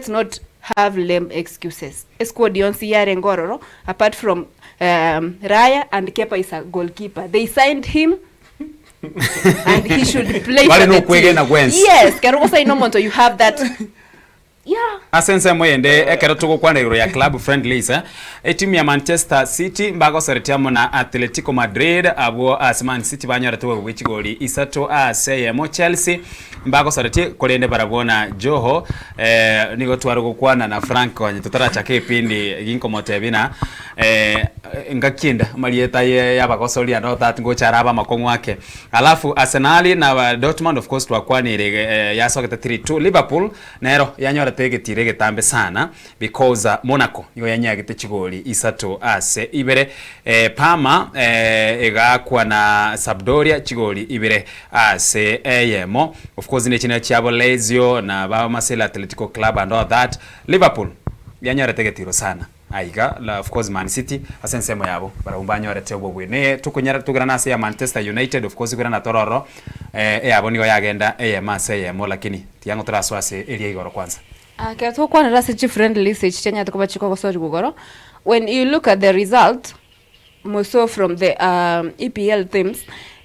let's not have lame excuses. Squad yonsi yare ngororo apart from Raya and Kepa is a goalkeeper. They signed him and he should play for the team. Yes, Kerosa inomonto you have that. Yeah. Asense moyende ekero tuko kwa ndiro ya club Frendlies timu ya Manchester City mbago soretiamo na Atletico Madrid abo Man City banyora tuwe wichigoli isato mo Chelsea mbago soreti kolende barabona Joho nigo twaro kwana na Franco nyitotara chake pindi ginko motebina ngakinda malieta yabagosolia no that ngo charaba makongo wake alafu Arsenal na Dortmund of course twakwanire yasoketa 3-2 Liverpool nero yanyora tege getambe sana because Monaco yo yanyagite chigoli isato ibere Parma egakwa na Sampdoria chigoli ibere yemo of course ne china chabo Lazio na ba Marseille Atletico Club and all that Liverpool yanyora tege tiro sana aiga la of course Man City asensemo yabo barumbanyo retebo bwene tukunyara tugana ya Manchester United of course gurana tororo yabo nigo yagenda yemo lakini tiango traswase elia igoro kwanza. Kerto kwa na such Frendlies chenya tukoba chiko sorry gugoro. When you look at the result most from the EPL teams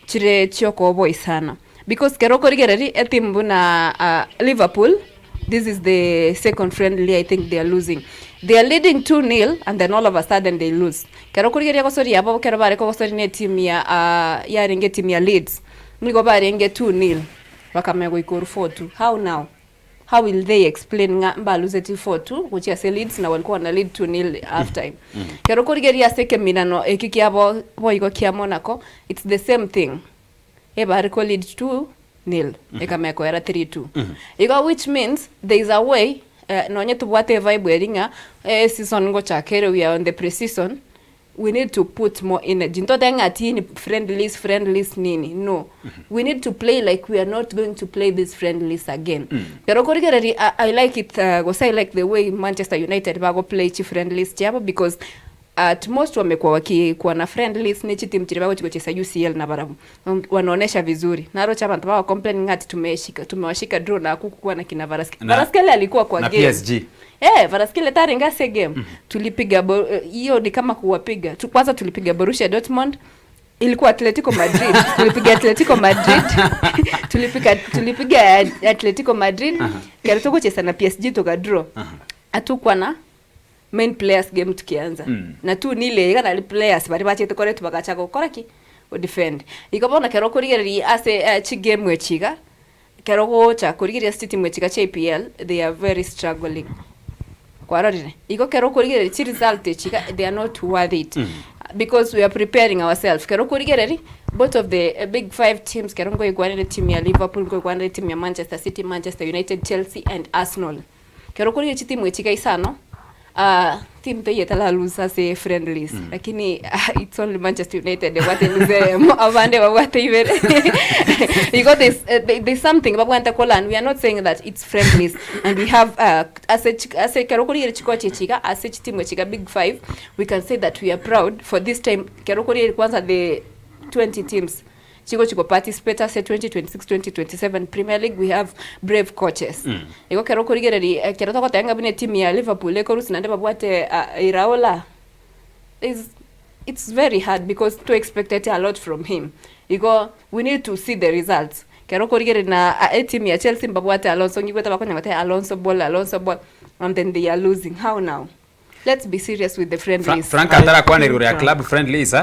chire chioko boy sana because keroko rigereri etimbu na Liverpool this is the second friendly I think they are losing. They are leading 2-0 and then all of a sudden they lose. Keroko rigereri ko sorry abo kerobare ko sorry ne team ya ringe team ya Leeds. Nigo bare nge 2-0 wakamego ikuru 4-2. How now? How will they explain ngamba lose 4-2 which is Leeds na walikuwa na lead 2-0 half time. Keroko rigeria seke minano ekiki abo boigo kia Monaco it's the same thing. Eba reko lead 2-0 ekameko era 3-2. Ego which means there is a way nonye tubwate vibe eringa season ngo chakere we are on the pre-season we need to put more energy. Nto tenga ati friendlies nini. No. We need to play like we are not going to play these friendlies again. Pero korigeri I like it I like the way Manchester United bago play chi friendlies chabo because at most wamekuwa wakikuwa na friendlies ni team chiribago chikochesa UCL na barabu wanaonesha vizuri. Naro chapa ntabawa complaining ati tumewashika draw na kukuwa na kina Varaskele alikuwa kwa game. Na PSG. Varaskele taringa se game. Tulipiga hiyo ni kama kuwapiga. Kwanza tulipiga Borussia Dortmund. Ilikuwa Atletico Madrid. Tulipiga Atletico Madrid. tulipiga Atletico Madrid. Kerotoko chesa na PSG toka draw. Atukwa na main players game tukianza. Na tu nile kana players bari bache tokore tubagacha gukora ki o defend. Ikabona keroko rigeri ase chi game wechiga. Keroko cha kurigeri City mwechiga cha EPL they are very struggling. Kwarorire. Iko keroko rigeri chi result chiga they are not worth it. Because we are preparing ourselves. Keroko rigeri both of the big 5 teams kerongo igwanire team ya Liverpool go igwanire team ya Manchester City, Manchester United, Chelsea and Arsenal. Keroko rigeri team mwechiga isano team to yetala lose say Frendlies lakini it's only Manchester United what lose mo avande what even you got this there's something about when and we are not saying that it's Frendlies and we have as a Kerokori chikoche chika as a team chika big 5 we can say that we are proud for this time Kerokori kwanza the 20 teams chiko participate as 2026-2027 Premier League we have brave coaches. Ego keroko rigereri keroto kotanga bine team ya Liverpool eko rusi nande babwate Iraola it's very hard because to expect a lot from him. Ego we need to see the results. Keroko rigereri na team ya Chelsea babwate Alonso ngibeta bakonya bate Alonso ball and then they are losing. How now? Let's be serious with the Frendlies. Frank atara kwa nero ya club Frendlies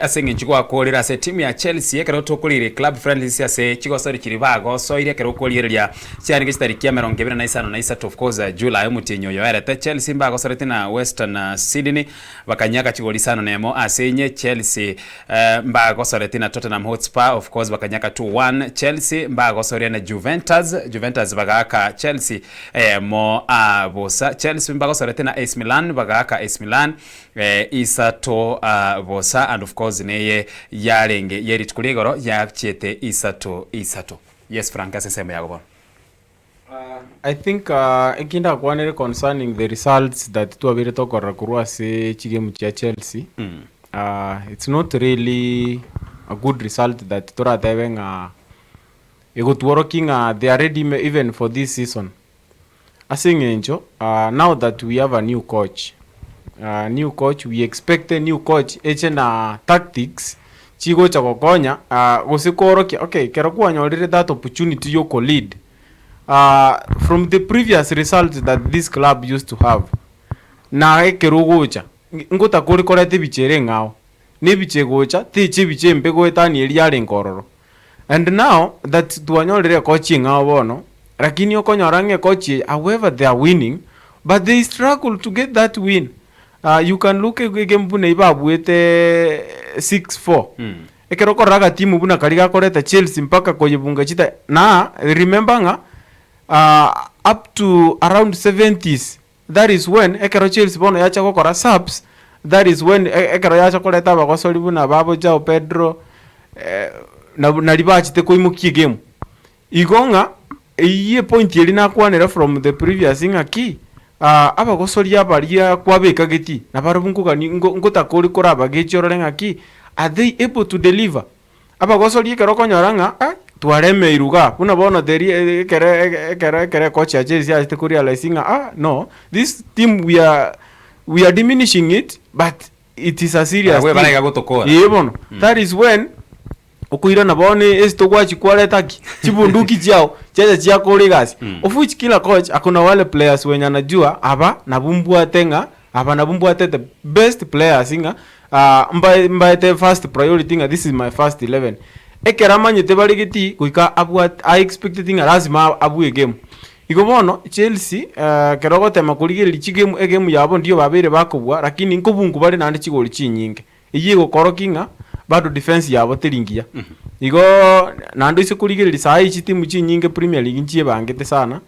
asengi chiko akolira se team ya Chelsea ekero tokolire club Frendlies ase chiko sori chiribago so ile ekero kolire cyane gistariki ya 29 of course July mutinyo yo erete Chelsea mbago sorete na Western Sydney bakanyaka chigoli sana nemo asenye Chelsea mbago sorete na Tottenham Hotspur of course bakanyaka 2-1 Chelsea mbago sorete na Juventus bagaka Chelsea mo bosa Chelsea mbago sorete na AC Milan bagaka AC Milan isato bosa and of course neye yarenge yeri tukuligoro yachiete isato. Yes Frank asema yago. I think ekinda kwanere concerning the results that tu abire tokora kurwa se chigemu cha Chelsea. It's not really a good result that tora devenga ego working they are ready even for this season. asingencho now that we have a new coach we expect a new coach eche na tactics chigo cha gokonya gusikorokia okay kero kwanyorire that opportunity yoko lead from the previous results that this club used to have na ekerugocha ngota kuri korete bichere ngao ne bichegocha tiche bichembe goetani eliare nkororo and now that tuanyorire coach ngao bono lakini okonyorange coach however they are winning but they struggle to get that win. You can look at game buna ibabuete 6-4 ekero koraga timu buna kariga koreta Chelsea mpaka koyebunga chita na remember nga up to around 70s that is when ekero Chelsea bono yacha gukora subs that is when ekero yacha koreta bagosori buna babo jao Pedro na libachite koimukie game igonga iye point yeli na kwanera from the previous ingaki abagosoria baria kwabeka geti na barubunguka ngota kuri koraba gechorore ngaki are they able to deliver abagosoria keroko nyoranga twareme iruga puna bono deri kere coach ya Chelsea ate kuri alisinga no this team we are diminishing it but it is a serious we baraga gutokora yebono that is when okuira na bone esto gwachi kwaletaki chibunduki chao checha chia kolegasi of which kila coach akona wale players wenye anajua aba nabumbua tenga aba nabumbua the best players inga mbaye the first priority inga this is my first 11 ekera nyete baligiti kuika abu I expected inga lazima abu game igobono Chelsea kerogo tema kuligiri chigemu game yabo ndio babere bakobwa lakini nkobungu bali nande chigoli chinyinge iyigo korokinga bado defense yabo tiringia igo nando isikuligirira sai chitimu chinyinge Premier League nchie bangete sana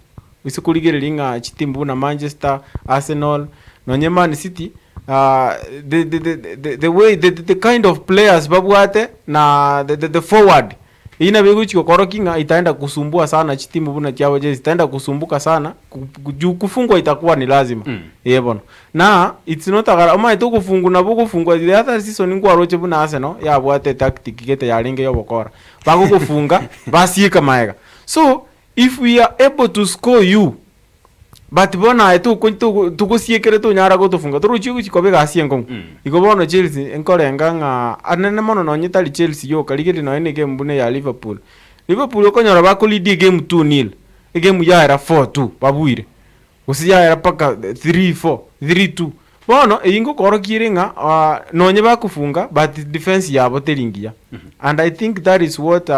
isikuligirira inga chitimu na Manchester Arsenal no Man City the way the kind of players babwate na the forward ina beguchi kokorokinga itaenda kusumbua sana chitimu buna chao je itaenda kusumbuka sana kufungwa itakuwa ni lazima yebono na it's not ama ito kufungu na buku fungwa the other season ngwa roche buna Arsenal ya bwate tactic gete ya linge yobokora bago kufunga basi kamaega so if we are able to score you but bona ito tukusiekere to nyara go tufunga turuchi kuchikobega asiengo iko bono Chelsea enkorenga nga anene mono no nyitali Chelsea yo kaligiri no ene game bune ya Liverpool okonyora bako lead game 2-0 game ya era 4-2 babuire usiya era paka 3-4 3-2 bono ingo korokiringa nonye bakufunga but defense yabo teringia and I think that is what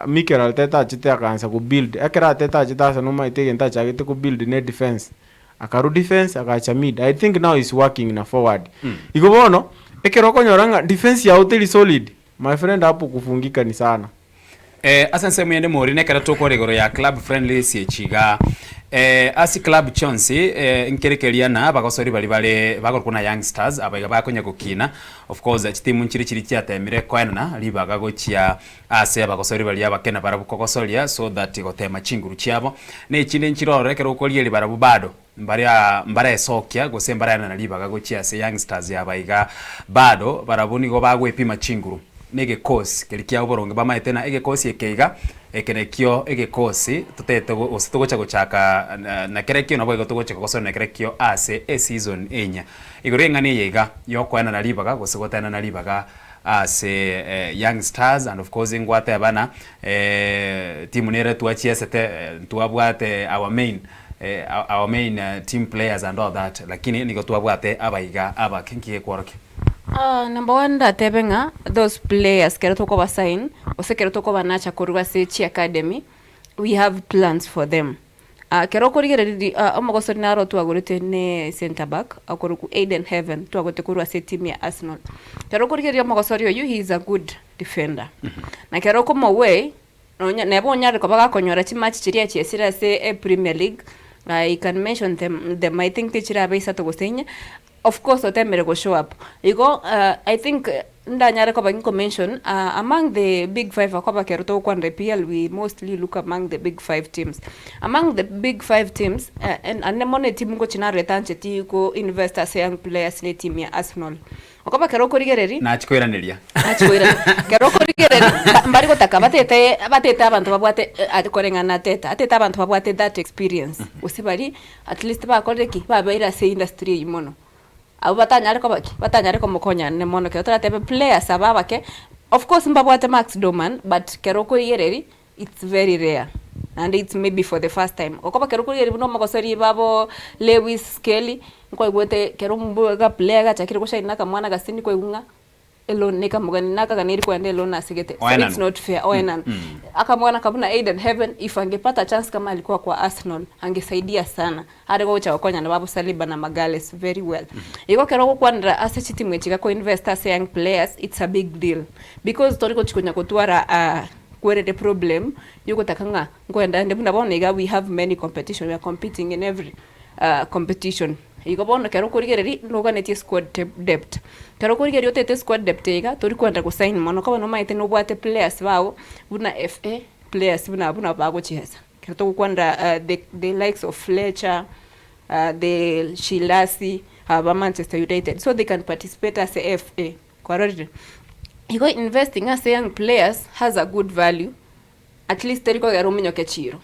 Mikel Arteta achite kansa ku build ekera Arteta achita sana no maitege ntacha agite ku build net defense akaru defense akacha mid I think now is working na forward igo bono ekero konyoranga defense ya uteli solid my friend hapo kufungika ni sana asanse mwende mori nekera toko regoro ya club Frendlies yechiga asi club Chelsea nkerekeria na bagosori bali bagorukuna youngsters abaga bakonya gukina of course chitimu nchiri kyatemire kwana libaga gochia ase bagosori bali abakena barabukogosoria so that gotema chinguru chiabo ne chinde nchirore kero kolie barabu bado mbare esokia gose mbare na libaga gochia ase youngsters yabaiga bado barabuni go bagwepima chinguru nege kosi kelikia uboronge bamaite na ege kosi ekeiga ekenekio ege kosi tutete ositugocha gochaka na kerekio nabo gotugocha goso na kerekio ase season enya igorenga ni yega yokwana na libaga gosigotana na libaga ase young stars and of course ngwate abana timu nere tuachia sete tuabwate our main team players and all that lakini niko tuabwate abaiga aba kinkie kworoke number 1 datebenga those players kero toko basign ose kero toko banacha kurwa sechi academy we have plans for them kero korigere omogosori naro twagurite ne center back akoruku Aiden Heaven twagote kurwa se team ya Arsenal kero korigere omogosori oyu he is a good defender na kero komo way nebo nyare ko baga konyora chi match chiria chiesira se Premier League I can mention them I think tichira beisa to gosenya of course otemere go show up igo I think ndanyare ko bangi mention among the big 5 akoba keroto kwa PL we mostly look among the big 5 teams among the big 5 teams and anemone team ngo chinare tanche ti ko investors young players ne team ya Arsenal akoba keroko rigereri na chikoiraniria achwira kero korigere mbari gotaka batete abantu babwate akorengana teta atete abantu babwate that experience usibari at least bakoreki babeira se industry imono abo batanyare ko mukonya ne mono ke tebe players ababake of course mbabwate Max Doman but kero korigere it's very rare and it's maybe for the first time okoba kero korigere buno magosori babo Lewis Kelly ko igwete kero mbuga player ga chakire ko shaina kamwana gasini ko igunga alone nika mugani naka kaniri kwende alone asigete so it's not fair oenan akamwana kabuna Aiden Heaven if angepata chance kama alikuwa kwa Arsenal angesaidia sana hadi kwa ucha wakonya na babu Saliba na Magales very well iko kero kwandra asset team yechika ko investors young players it's a big deal because toriko chikonya kotwara kwere the problem yuko takanga ngoenda ndebuna bonega we have many competition we are competing in every competition iko bono kero kurigereri noganetie squad depth kero kurigeri otete squad depth ega tori kwenda ku sign mono ko no maite no bwate players bao buna FA players buna bago chihesa kero to kwenda the likes of Fletcher the Shilasi ba Manchester United so they can participate as a FA correct iko investing as young players has a good value at least teriko gero minyo kechiro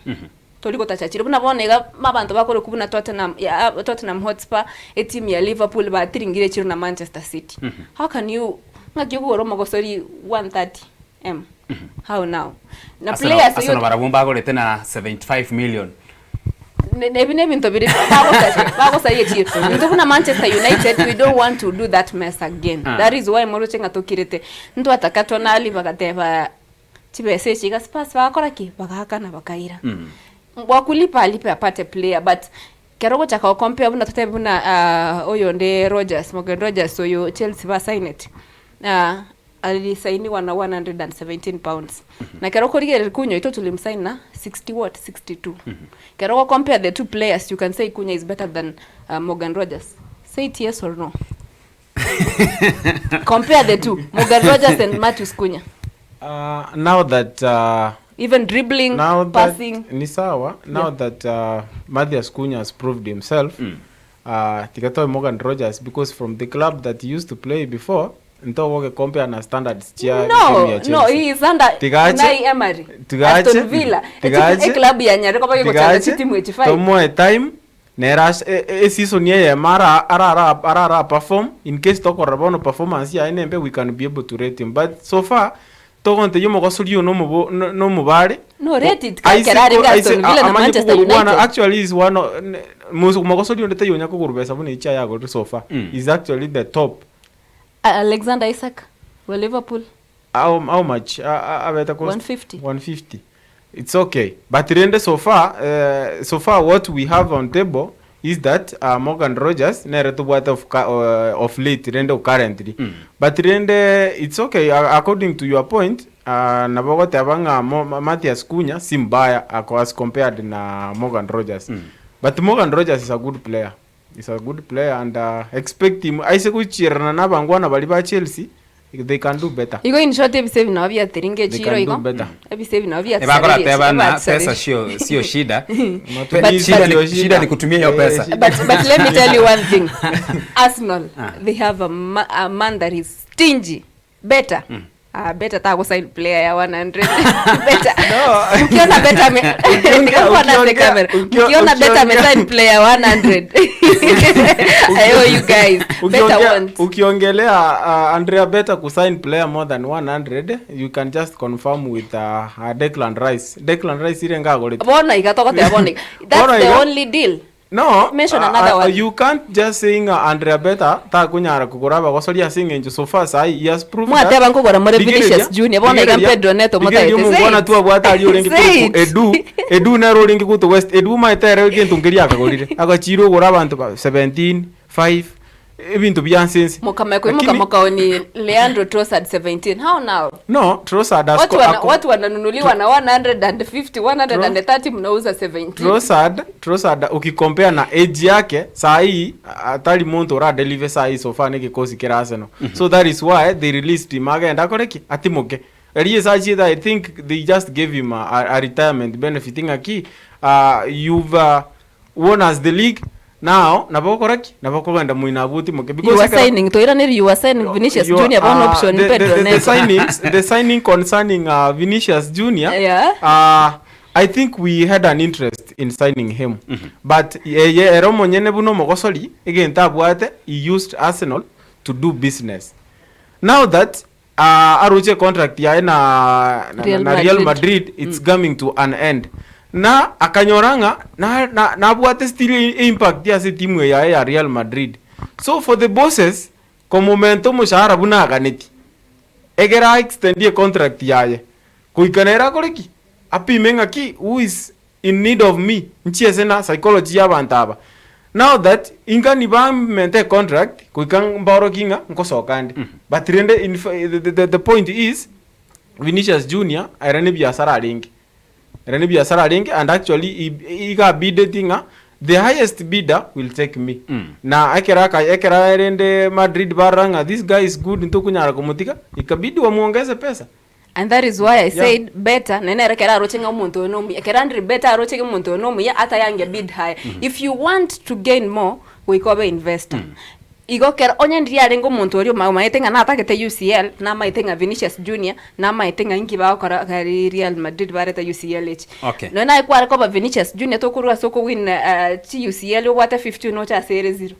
toliko tachachira buna bonega mabantu bakore kubuna Tottenham Hotspur a team ya Liverpool ba tiringire chiro na Manchester City how can you ngakigoro magosori 130m how now na players yo barabumba gore tena 75 million nebi ntobiri bagosa yechiro ndobuna Manchester United we don't want to do that mess again that is why moro chenga tokirete ndo atakatwa na ali bagateba chibese chiga Spurs bakora ki bagakana bakaira wakulipa alipe apate player but kerogo chaka compare buna tote buna oyo nde Morgan Rogers oyo Chelsea ba sign it alisainiwa na 117 pounds na kerogo rigere kunyo ito tulimsign na 62 kerogo compare the two players you can say Kunya is better than Morgan Rogers say it yes or no compare the two Morgan Rogers and Matheus Kunya now that even dribbling, now passing. Ni sawa. Now that Matheus Cunha has proved himself, tikatoe Morgan Rogers because from the club that he used to play before, nto woke compare na standards chia no, he is under Unai Emery. Aston Villa. A club ya nyare kwa yuko chana City mwechifai. Tomo time neras season ye mara ara perform in case toko rabono performance ya enembe we can be able to rate him but so far togonte yo mogosuri no mubare no rated kerari Aston Villa na Manchester United actually is one mogosuri ndete yonya ko kurbesa bune icha yago so far is actually the top Alexander Isak for Liverpool how much abeta cost 150 it's okay but rende so far what we have on table is that Morgan Rogers nereto what of late rende currently but rende it's okay according to your point nabogo tabanga Matheus Cunha simbaya as compared na Morgan Rogers but Morgan Rogers is a good player and expect him I say kuchirana na bangwana bali ba Chelsea they can do better. You go in short episode na via teringe chiro iko. Episode na via. Ebakora teba na pesa sio shida. Shida ni kutumia hiyo pesa. But let me tell you one thing. Arsenal they have a man that is stingy. Better. Better tago sign player ya 100. Better. No. Ukiona better ukiona better me sign player 100. I owe you guys. Better want. Ukiongelea Andrea Better ku sign player more than 100, you can just confirm with Declan Rice. Declan Rice ile ngagole. Bona ikatoka te bona. That's the only deal. No, mention another one. You can't just saying Andrea Better ta kunyara kugoraba kwasolia singe nje so far sai he has proved that. Mwateba ngogora more Vinicius Junior bona iga Pedro Neto mota ite. Mbona tu abwata ali orengi ku Edu na rolingi ku to West Edu maitere kintu ngiria akagorire agachiro gora abantu 17 5 ebintu byansense mukameko ni Leandro Trossard 17 how now no Trossard watu wananunuliwa na 150 130 mnauza 17 Trossard ukicompare na age yake saa hii atali monto ra deliver saa hii so far ni kikosi kira Arsenal so that is why they released him again ndakoreki atimoke Elias Achida I think they just gave him a retirement benefiting aki you've won as the league now nabo koraki nabo kogenda muinabuti muke You are signing to Iran, you are signing Vinicius Junior one option Pedro the signing concerning Vinicius Junior. Yeah. I think we had an interest in signing him. But Romo Nyenebuno Mogosoli again tabwate he used Arsenal to do business. Now that Aruche contract ya na Real Madrid it's coming to an end. Na akanyoranga na bwate still impact ya timu ya Real Madrid. So for the bosses kwa momento mushahara buna ganeti. Egera extend contract yaye. Kuikanera koleki. Api menga ki who is in need of me. Nchiese na psychology ya bantaba. Now that inga ni ba mente contract kuikang mbaro kinga nkosokande. But the point is Vinicius Junior irani biashara lingi. Irani biashara lingi and actually iga biddinga the highest bidder will take me. Na ekera rende Madrid baranga this guy is good into kunyara kumutika ikabidi wamuongeze pesa. And that is why I said better nene rekera arochenga umuntu onomu ekerandri better arochenga umuntu onomu ya ata yange bid high. If you want to gain more we cover investor. Igokera onye ndiyare ngo umuntu ori maitenga na atakete UCL na maitenga Vinicius Junior na maitenga inki ba okora kari Real Madrid bareta UCLH. Okay. No na ikwara cover Vinicius Junior to kurwa soko win UCL wata 50 no cha series 0.